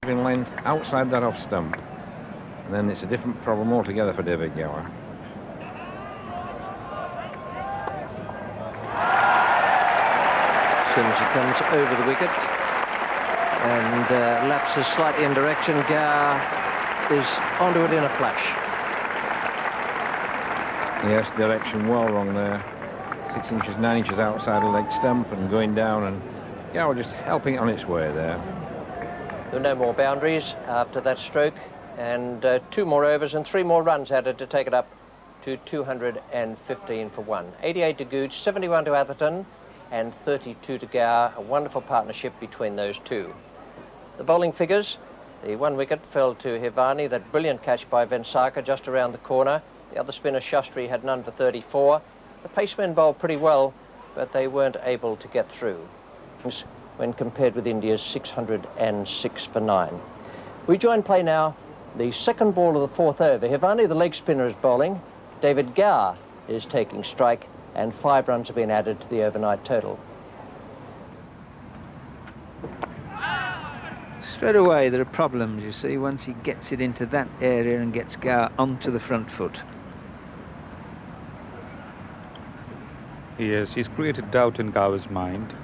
In length outside that off stump, and then it's a different problem altogether for David Gower. As soon as he comes over the wicket and lapses slightly in direction, Gower is onto it in a flash. Yes, direction well wrong there. 6 inches, 9 inches outside the leg stump and going down, and Gower just helping it on its way there. There were no more boundaries after that stroke, and 2 more overs and 3 more runs added to take it up to 215 for 1. 88 to Gooch, 71 to Atherton, and 32 to Gower. A wonderful partnership between those two. The bowling figures: the 1 wicket fell to Hivani, that brilliant catch by Vensaka just around the corner. The other spinner, Shastri, had none for 34. The pacemen bowled pretty well, but they weren't able to get through when compared with India's 606 for 9. We join play now. The second ball of the 4th over. Hivani, the leg spinner, is bowling. David Gower is taking strike, and 5 runs have been added to the overnight total. Straight away there are problems, you see, once he gets it into that area and gets Gower onto the front foot. Yes, he's created doubt in Gower's mind,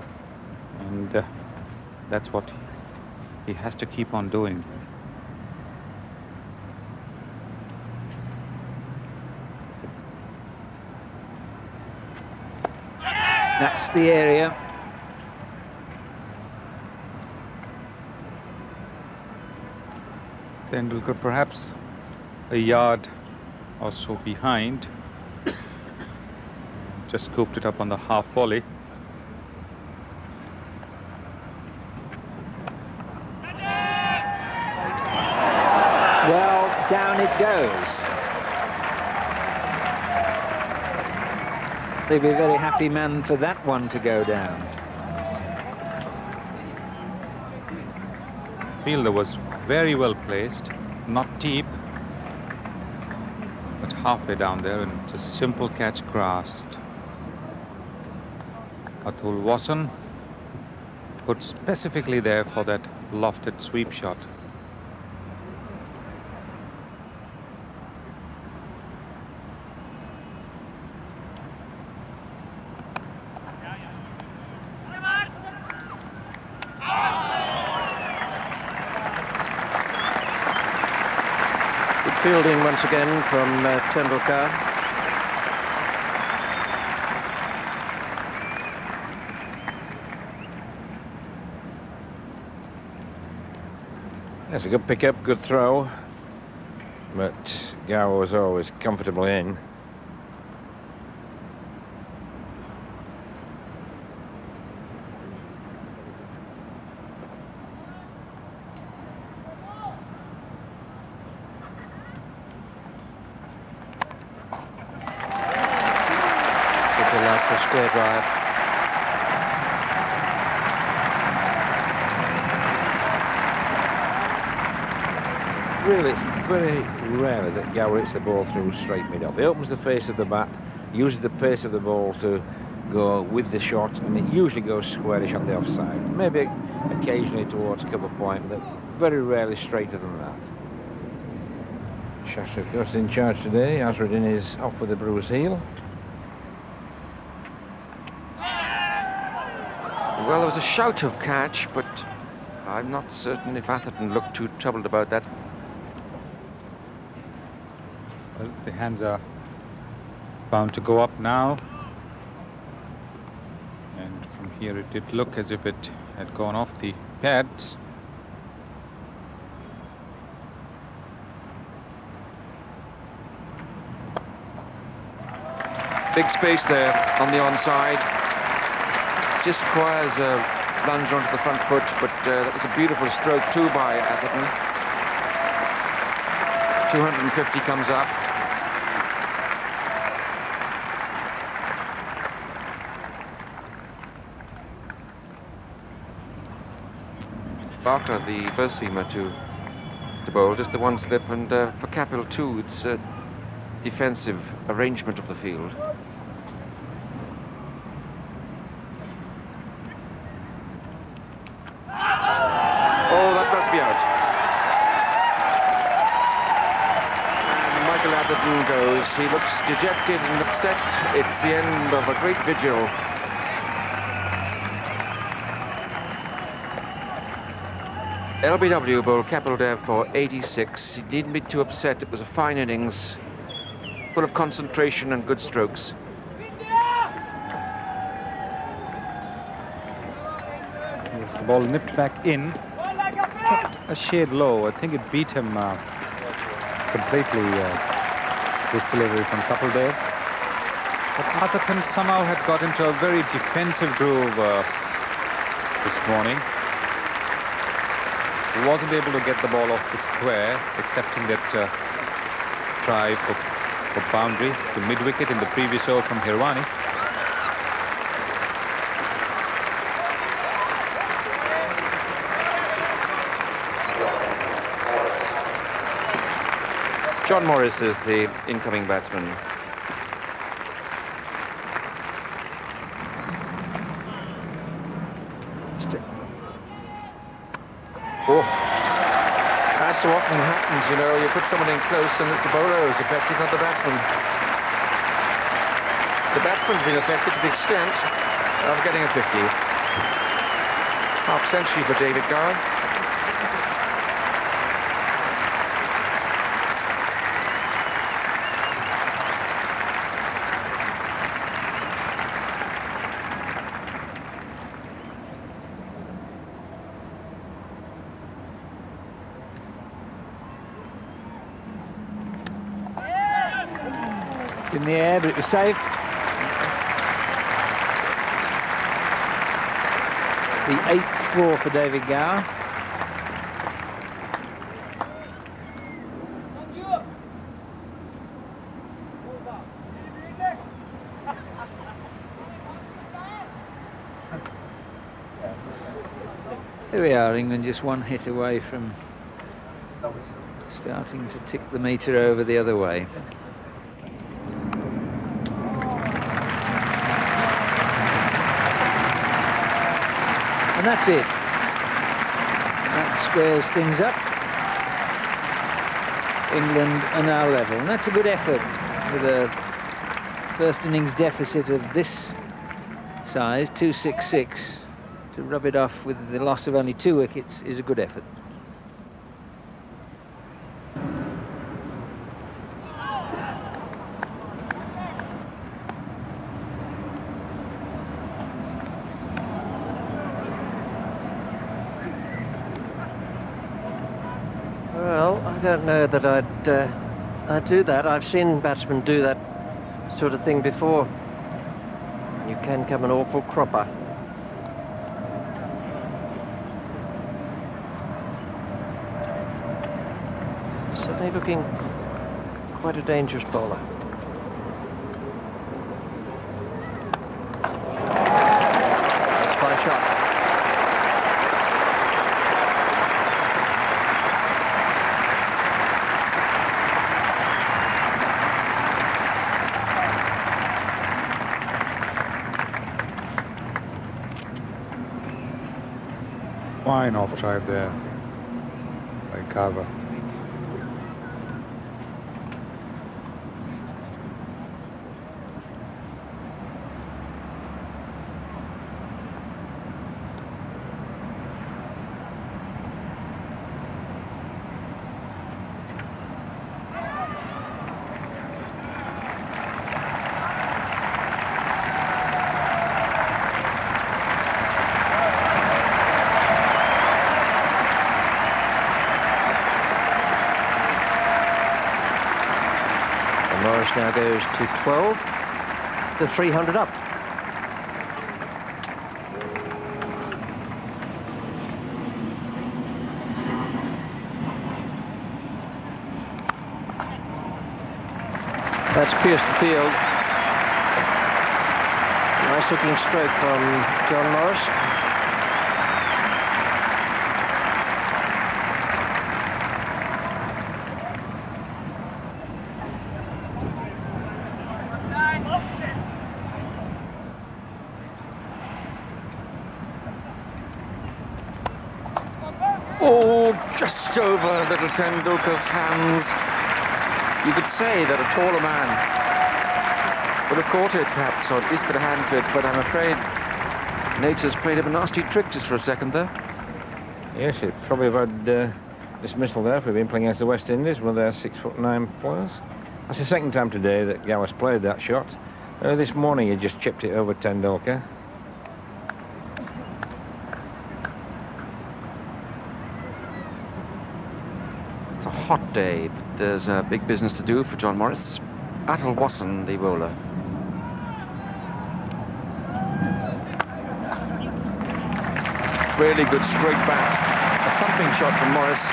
and that's what he has to keep on doing. That's the area. Tendulkar perhaps a yard or so behind. Just scooped it up on the half volley. Well, down it goes. They'd be a very happy man for that one to go down. Fielder was very well placed, not deep, but halfway down there, and it's a simple catch grasped. Atul Wasson put specifically there for that lofted sweep shot. Good fielding once again from Tendulkar. That's a good pick-up, good throw, but Gower was always comfortably in. Good delightful square drive. Really, it's very rare that Gower hits the ball through straight mid-off. He opens the face of the bat, uses the pace of the ball to go with the shot, and it usually goes squarish on the offside. Maybe occasionally towards cover point, but very rarely straighter than that. Shastri, of course, in charge today. Azharuddin is off with a bruised heel. Well, there was a shout of catch, but I'm not certain if Atherton looked too troubled about that. Well, the hands are bound to go up now, and from here it did look as if it had gone off the pads. Big space there on the onside. Just requires a lunge onto the front foot, but that was a beautiful stroke too by Atherton. 250 comes up. Barker, the first seamer to bowl, just the one slip, and for Kapil too, it's a defensive arrangement of the field. Oh, that must be out. Gordon goes. He looks dejected and upset. It's the end of a great vigil. LBW bowled Kapil Dev for 86. He needn't be too upset. It was a fine innings, full of concentration and good strokes. Yes, the ball nipped back in, kept a shade low. I think it beat him completely, this delivery from Kapil Dev. But Atherton somehow had got into a very defensive groove this morning. He wasn't able to get the ball off the square, excepting that try for boundary to mid-wicket in the previous over from Hirwani. John Morris is the incoming batsman. Oh, as so often happens, you know, you put someone in close and it's the bowler who's affected, not the batsman. The batsman's been affected to the extent of getting a 50. Half century for David Gower. In the air, but it was safe. The 8th score for David Gower. Here we are, England just one hit away from starting to tick the meter over the other way. And that's it. That squares things up. England are now level. And that's a good effort with a first innings deficit of this size, 266. To rub it off with the loss of only 2 wickets is a good effort. Well, I don't know that I'd do that. I've seen batsmen do that sort of thing before. You can come an awful cropper. Certainly looking quite a dangerous bowler. Fine shot. Fine off drive there by Carver. Morris now goes to 12, the 300 up. That's pierced the field. Nice looking stroke from John Morris. Oh, just over little Tendulkar's hands. You could say that a taller man would have caught it, perhaps, or at least put a hand to it, but I'm afraid nature's played him a nasty trick just for a second there. Yes, it probably have had dismissal there if we've been playing against the West Indies, one of their 6'9" players. That's the second time today that Gower's played that shot. This morning he just chipped it over Tendulkar. It's a hot day, but there's a big business to do for John Morris. Attel, the bowler. Really good straight bat. A thumping shot from Morris.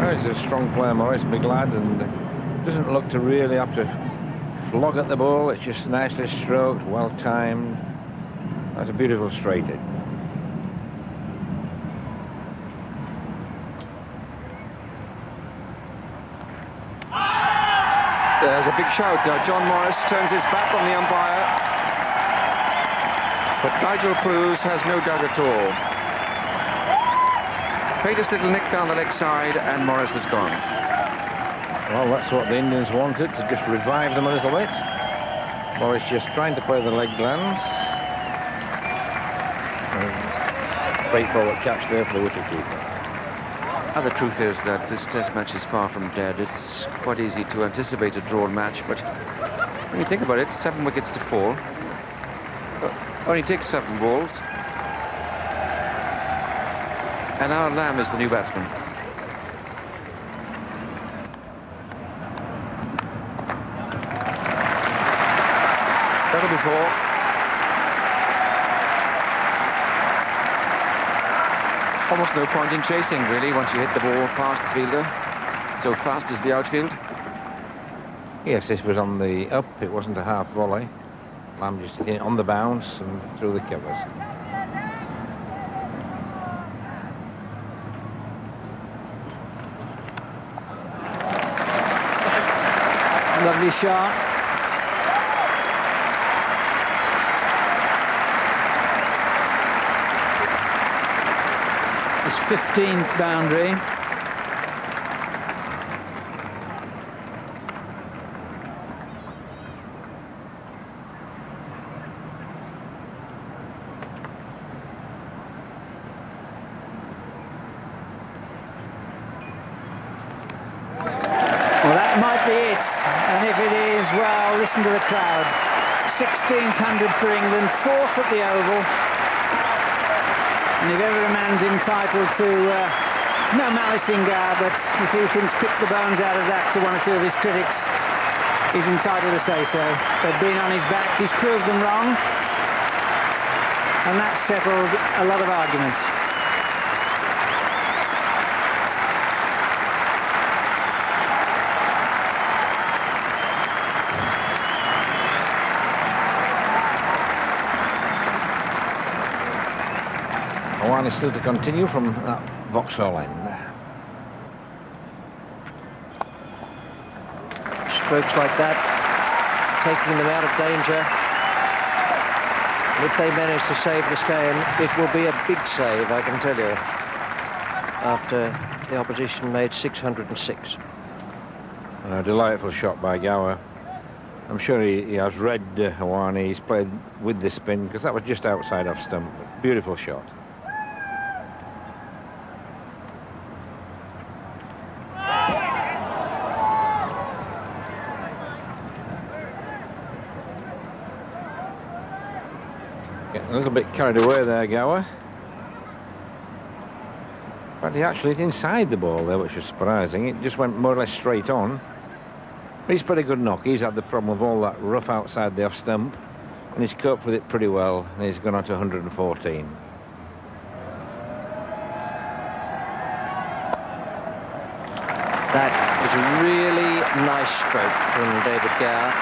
Oh, he's a strong player, Morris, big lad, and doesn't look to really have to flog at the ball. It's just nicely stroked, well timed. That's a beautiful straight hit. There's a big shout. John Morris turns his back on the umpire. But Nigel Cruz has no doubt at all. Faintest little nick down the leg side, and Morris is gone. Well, that's what the Indians wanted, to just revive them a little bit. Morris just trying to play the leg glance. Straightforward catch there for the wicketkeeper. The truth is that this test match is far from dead. It's quite easy to anticipate a drawn match, but when you think about it, 7 wickets to fall. Only takes 7 balls. And ALLAN is the new batsman. Better before. Almost no point in chasing, really, once you hit the ball past the fielder. So fast is the outfield. Yes, this was on the up. It wasn't a half volley. Lamb just hit it on the bounce and through the covers. Lovely shot. His 15th boundary. Well, that might be it. And if it is, well, listen to the crowd. 16th 100 for England, 4th at the Oval. And if ever a man's entitled to, no malice in Gower, but if he thinks pick the bones out of that to one or two of his critics, he's entitled to say so. They've been on his back, he's proved them wrong, and that's settled a lot of arguments. One is still to continue from that Vauxhall end. Strokes like that, taking them out of danger. If they manage to save this game, it will be a big save, I can tell you, after the opposition made 606. A delightful shot by Gower. I'm sure he has read Hawani. He's played with the spin, because that was just outside off stump. Beautiful shot. Getting a little bit carried away there, Gower. But he actually hit inside the ball there, which was surprising. It just went more or less straight on. But he's pretty good knock. He's had the problem of all that rough outside the off stump, and he's coped with it pretty well, and he's gone on to 114. That was a really nice stroke from David Gower.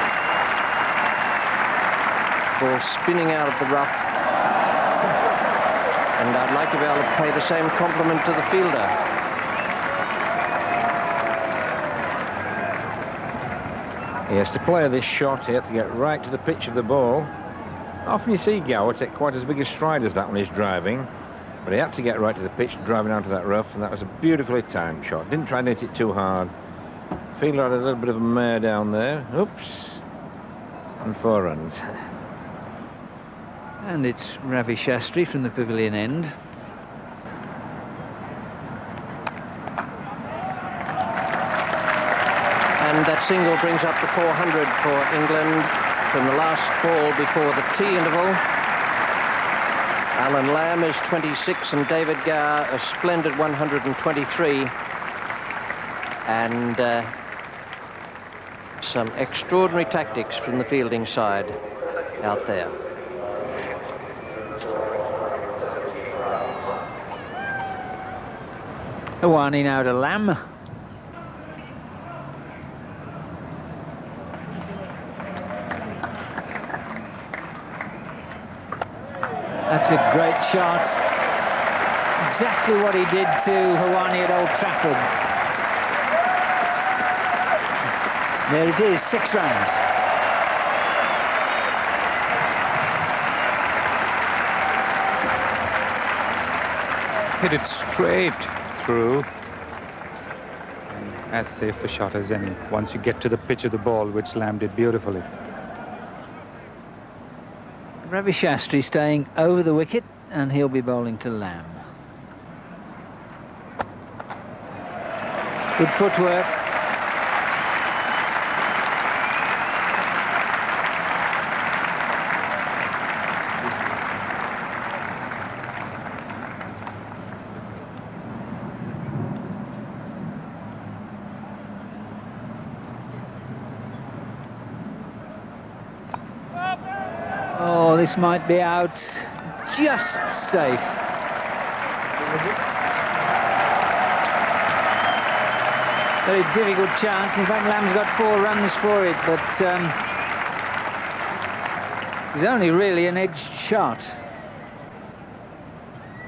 Ball spinning out of the rough. And I'd like to be able to pay the same compliment to the fielder. He has to play this shot. He had to get right to the pitch of the ball. Often you see Gower take quite as big a stride as that when he's driving, but he had to get right to the pitch, driving onto that rough, and that was a beautifully timed shot. Didn't try and hit it too hard. Fielder had a little bit of a mare down there. Oops. And 4 runs. And it's Ravi Shastri from the pavilion end. And that single brings up the 400 for England from the last ball before the tea interval. Alan Lamb is 26 and David Gower a splendid 123. And some extraordinary tactics from the fielding side out there. Awani now to Lamb. That's a great shot. Exactly what he did to Hawani at Old Trafford. There it is, 6 runs. Hit it straight through. And as safe a shot as any once you get to the pitch of the ball, which Lamb did beautifully. Ravi Shastri staying over the wicket, and he'll be bowling to Lamb. Good footwork. Oh, this might be out. Just safe. Very difficult chance. In fact, Lamb's got 4 runs for it, but it was only really an edged shot.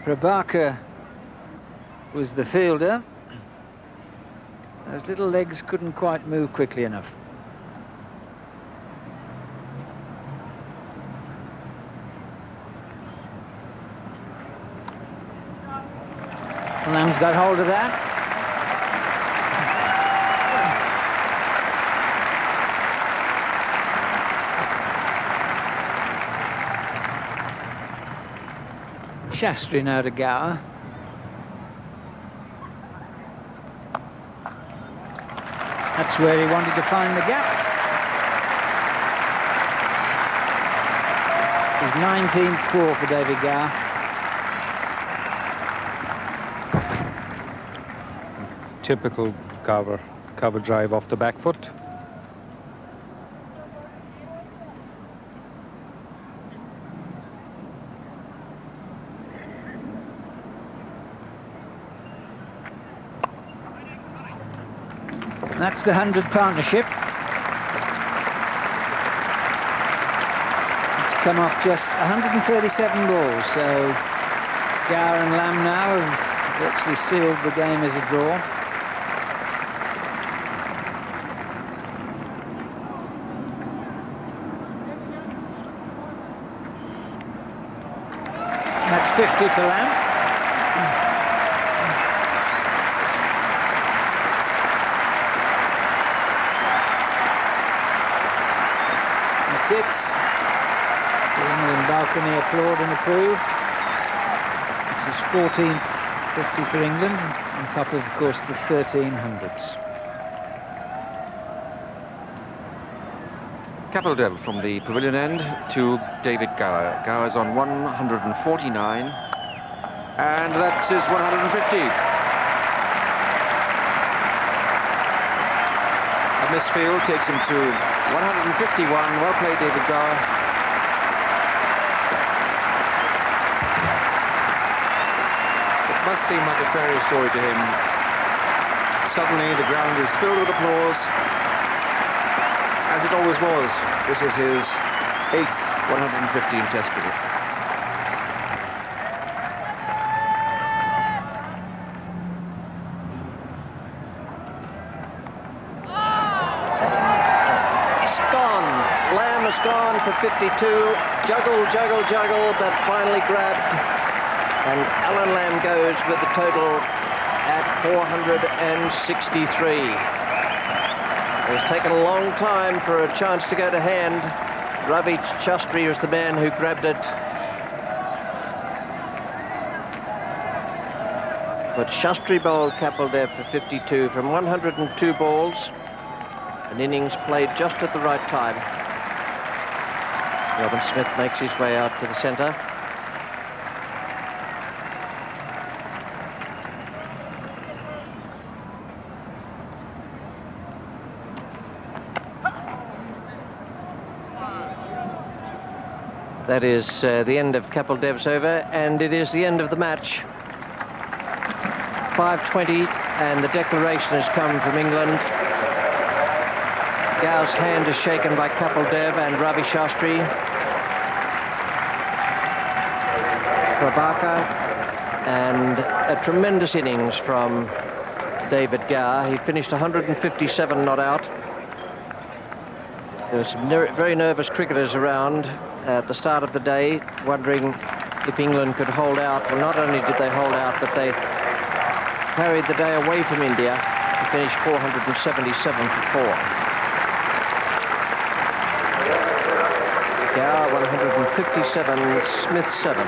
Prabhakar was the fielder. Those little legs couldn't quite move quickly enough. Lamb's got hold of that. Shastri now to Gower. That's where he wanted to find the gap. His 19th 4 for David Gower. Typical cover drive off the back foot. That's the 100 partnership. It's come off just 137 balls, so Gower and Lamb now have virtually sealed the game as a draw. That's 50 for Lamb. That's it. The England balcony applaud and approve. This is 14th 50 for England, on top of course, the 1300s. Capital Dev from the pavilion end to David Gower. Gower's on 149, and that's his 150. A misfield takes him to 151. Well played, David Gower. It must seem like a fairy story to him. Suddenly the ground is filled with applause, as it always was. This is his 8th 115 Test cricket. It's gone. Lamb almost gone for 52. Juggle, juggle, juggle, but finally grabbed. And ALLAN goes with the total at 463. It's taken a long time for a chance to go to hand. Ravi Shastri was the man who grabbed it. But Shastri bowled Kapil Dev for 52 from 102 balls. An innings played just at the right time. Robin Smith makes his way out to the centre. That is the end of Kapil Dev's over, and it is the end of the match. 5:20, and the declaration has come from England. Gower's hand is shaken by Kapil Dev and Ravi Shastri. Prabhakar, and a tremendous innings from David Gower. He finished 157 not out. There were some very nervous cricketers around at the start of the day, wondering if England could hold out. Well, not only did they hold out, but they carried the day away from India to finish 477 for 4. Gower 157, Smith 7.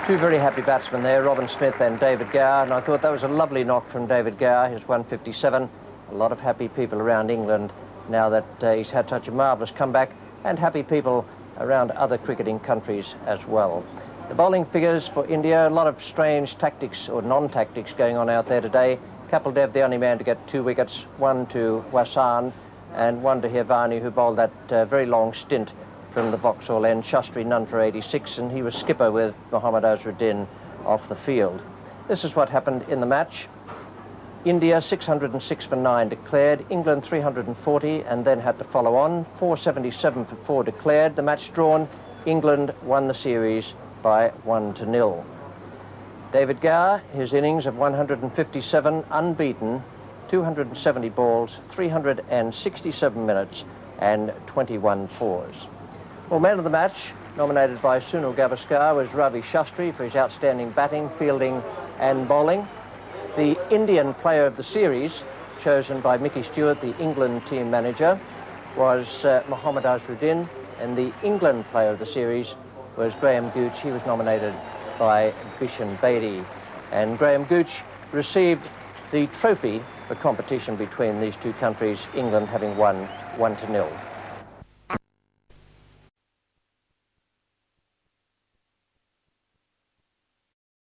Two very happy batsmen there, Robin Smith and David Gower, and I thought that was a lovely knock from David Gower, his 157. A lot of happy people around England now that he's had such a marvellous comeback, and happy people around other cricketing countries as well. The bowling figures for India, a lot of strange tactics or non-tactics going on out there today. Kapil Dev, the only man to get 2 wickets, one to Wasan and one to Hirvani, who bowled that very long stint from the Vauxhall end. Shastri none for 86, and he was skipper with Mohammad Azharuddin off the field. This is what happened in the match. India 606 for 9 declared, England 340 and then had to follow on, 477 for 4 declared. The match drawn, England won the series by 1-0. David Gower, his innings of 157 unbeaten, 270 balls, 367 minutes and 21 fours. Well, man of the match, nominated by Sunil Gavaskar, was Ravi Shastri for his outstanding batting, fielding and bowling. The Indian player of the series, chosen by Mickey Stewart, the England team manager, was Mohammad Azharuddin, and the England player of the series was Graham Gooch. He was nominated by Bishan Bedi. And Graham Gooch received the trophy for competition between these two countries, England having won 1-0.